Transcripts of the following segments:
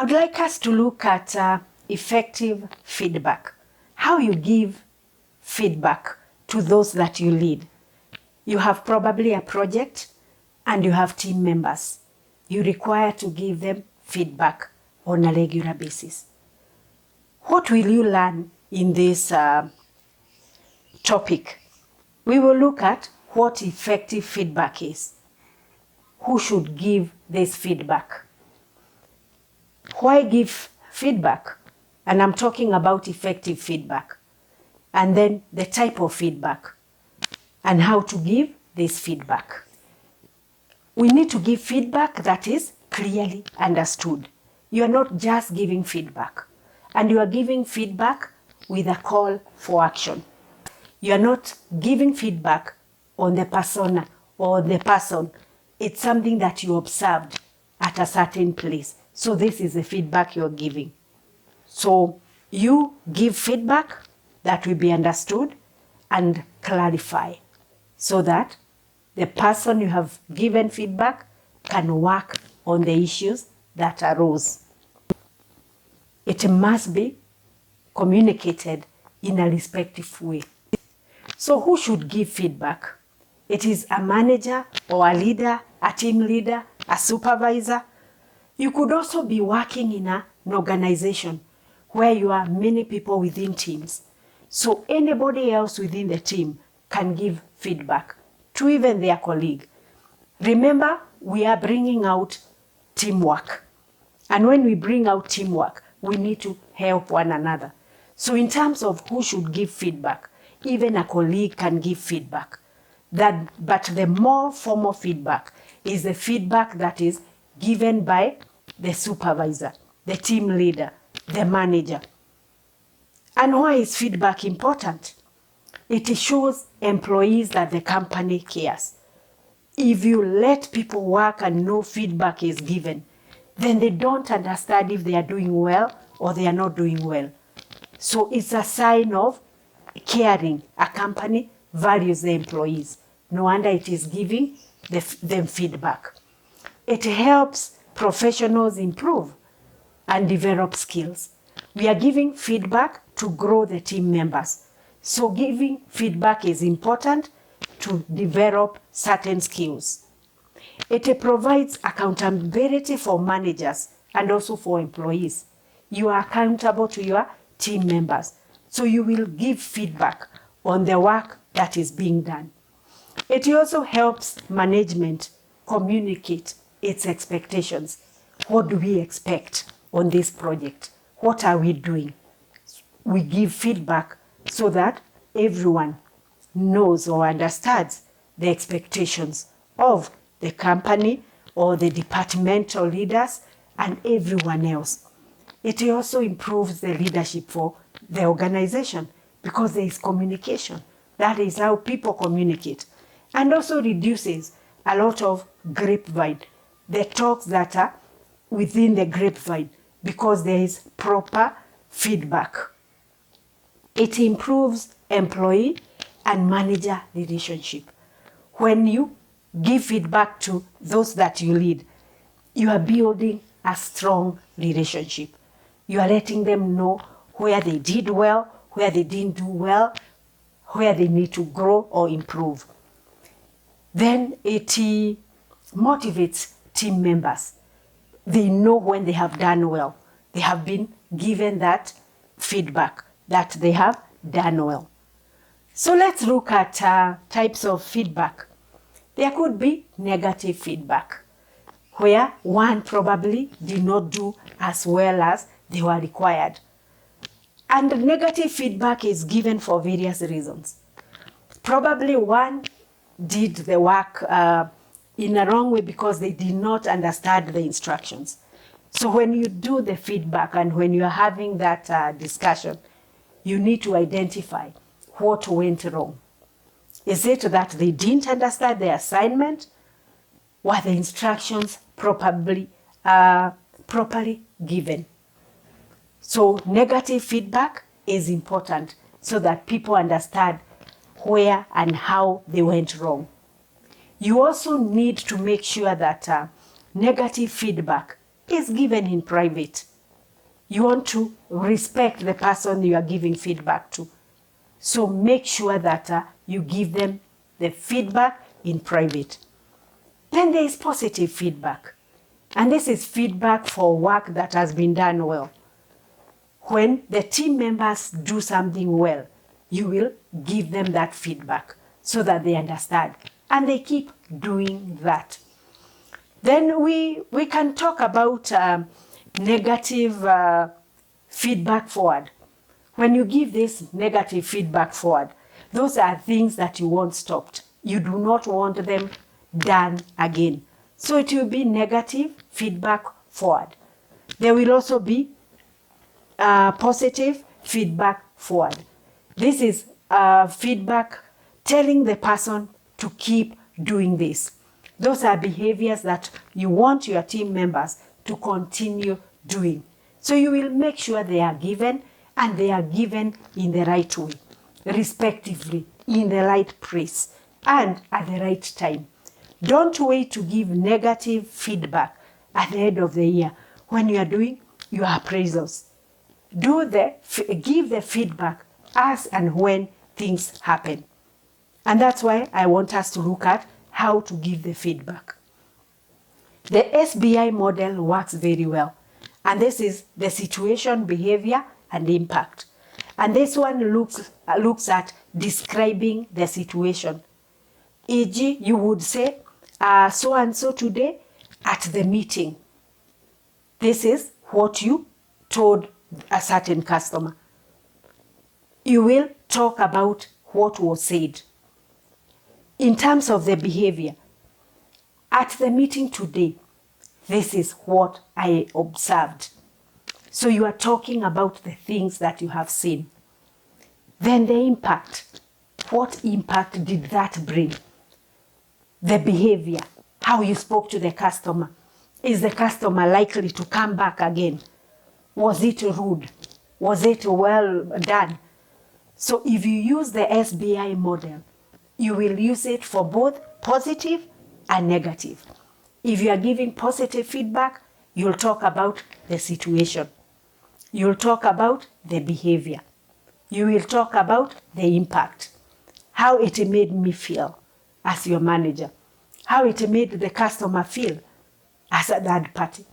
I would like us to look at effective feedback. How you give feedback to those that you lead. You have probably a project and you have team members. You require to give them feedback on a regular basis. What will you learn in this topic? We will look at what effective feedback is. Who should give this feedback? Why give feedback? And I'm talking about effective feedback. And then the type of feedback and how to give this feedback. We need to give feedback that is clearly understood. You are not just giving feedback, and you are giving feedback with a call for action. You are not giving feedback on the persona or the person. It's something that you observed at a certain place. So this is the feedback you're giving. So you give feedback that will be understood and clarify so that the person you have given feedback can work on the issues that arose. It must be communicated in a respectful way. So who should give feedback? It is a manager or a leader, a team leader, a supervisor. You could also be working in an organization where you are many people within teams. So anybody else within the team can give feedback to even their colleague. Remember, we are bringing out teamwork. And when we bring out teamwork, we need to help one another. So in terms of who should give feedback, even a colleague can give feedback. But the more formal feedback is the feedback that is given by the supervisor, the team leader, the manager. And why is feedback important? It shows employees that the company cares. If you let people work and no feedback is given, then they don't understand if they are doing well or they are not doing well. So it's a sign of caring. A company values the employees. No wonder it is giving them feedback. It helps professionals improve and develop skills. We are giving feedback to grow the team members. So giving feedback is important to develop certain skills. It provides accountability for managers and also for employees. You are accountable to your team members. So you will give feedback on the work that is being done. It also helps management communicate its expectations. What do we expect on this project? What are we doing? We give feedback so that everyone knows or understands the expectations of the company or the departmental leaders and everyone else. It also improves the leadership for the organization because there is communication. That is how people communicate. And also reduces a lot of grapevine, the talks that are within the grapevine, because there is proper feedback. It improves employee and manager relationship. When you give feedback to those that you lead, you are building a strong relationship. You are letting them know where they did well, where they didn't do well, where they need to grow or improve. Then it motivates team members. They know when they have done well. They have been given that feedback that they have done well. So let's look at types of feedback. There could be negative feedback, where one probably did not do as well as they were required. And negative feedback is given for various reasons. Probably one did the work in a wrong way because they did not understand the instructions. So when you do the feedback and when you are having that discussion, you need to identify what went wrong. Is it that they didn't understand the assignment? Were the instructions properly given? So negative feedback is important so that people understand where and how they went wrong. You also need to make sure that negative feedback is given in private. You want to respect the person you are giving feedback to. So make sure that you give them the feedback in private. Then there is positive feedback. And this is feedback for work that has been done well. When the team members do something well, you will give them that feedback so that they understand and they keep doing that. Then we can talk about negative feedback forward. When you give this negative feedback forward, those are things that you want stopped. You do not want them done again. So it will be negative feedback forward. There will also be positive feedback forward. This is feedback telling the person to keep doing this. Those are behaviors that you want your team members to continue doing. So you will make sure they are given, and they are given in the right way, respectively, in the right place, and at the right time. Don't wait to give negative feedback at the end of the year when you are doing your appraisals. Give the feedback as and when things happen. And that's why I want us to look at how to give the feedback. The SBI model works very well. And this is the situation, behavior, and impact. And this one looks at describing the situation. E.g., you would say, so-and-so today at the meeting. This is what you told a certain customer. You will talk about what was said. In terms of the behavior, at the meeting today, this is what I observed. So you are talking about the things that you have seen. Then the impact. What impact did that bring? The behavior, how you spoke to the customer. Is the customer likely to come back again? Was it rude? Was it well done? So if you use the SBI model, you will use it for both positive and negative. If you are giving positive feedback, you'll talk about the situation. You'll talk about the behavior. You will talk about the impact, how it made me feel as your manager, how it made the customer feel as a third party,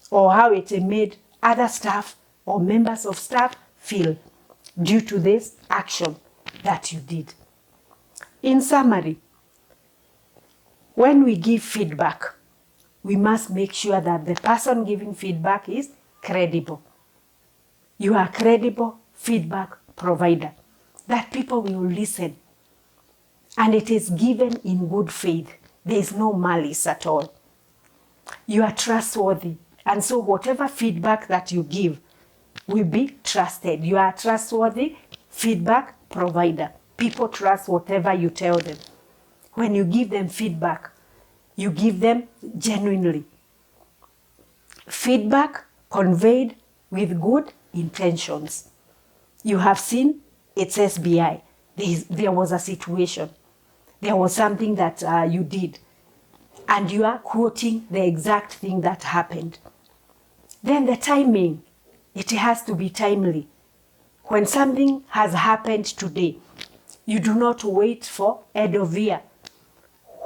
or how it made other staff or members of staff feel due to this action that you did. In summary, when we give feedback, we must make sure that the person giving feedback is credible. You are a credible feedback provider, that people will listen. And it is given in good faith. There is no malice at all. You are trustworthy. And so whatever feedback that you give will be trusted. You are a trustworthy feedback provider. People trust whatever you tell them. When you give them feedback, you give them genuinely. Feedback conveyed with good intentions. You have seen it's SBI. There was a situation. There was something that you did. And you are quoting the exact thing that happened. Then the timing. It has to be timely. When something has happened today, you do not wait for end of year.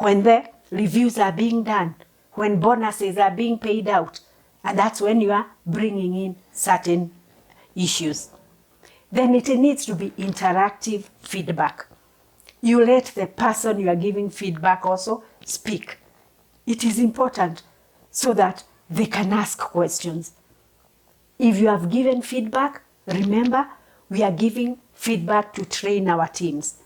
When the reviews are being done, when bonuses are being paid out, and that's when you are bringing in certain issues. Then it needs to be interactive feedback. You let the person you are giving feedback also speak. It is important so that they can ask questions. If you have given feedback, remember, we are giving feedback to train our teams.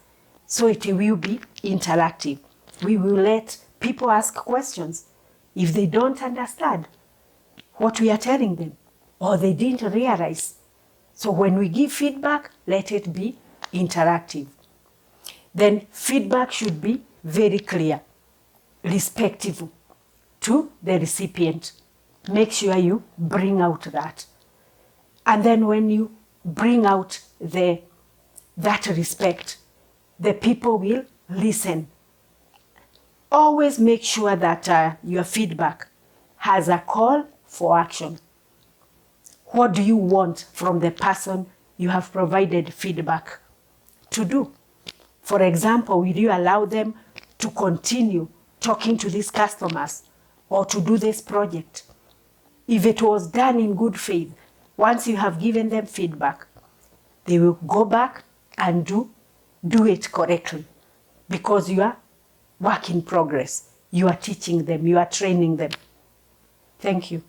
So it will be interactive. We will let people ask questions if they don't understand what we are telling them or they didn't realize. So when we give feedback, let it be interactive. Then feedback should be very clear, respectful to the recipient. Make sure you bring out that. And then when you bring out that respect, the people will listen. Always make sure that your feedback has a call for action. What do you want from the person you have provided feedback to do? For example, will you allow them to continue talking to these customers or to do this project? If it was done in good faith, once you have given them feedback, they will go back and do it correctly, because you are work in progress. You are teaching them, you are training them. Thank you.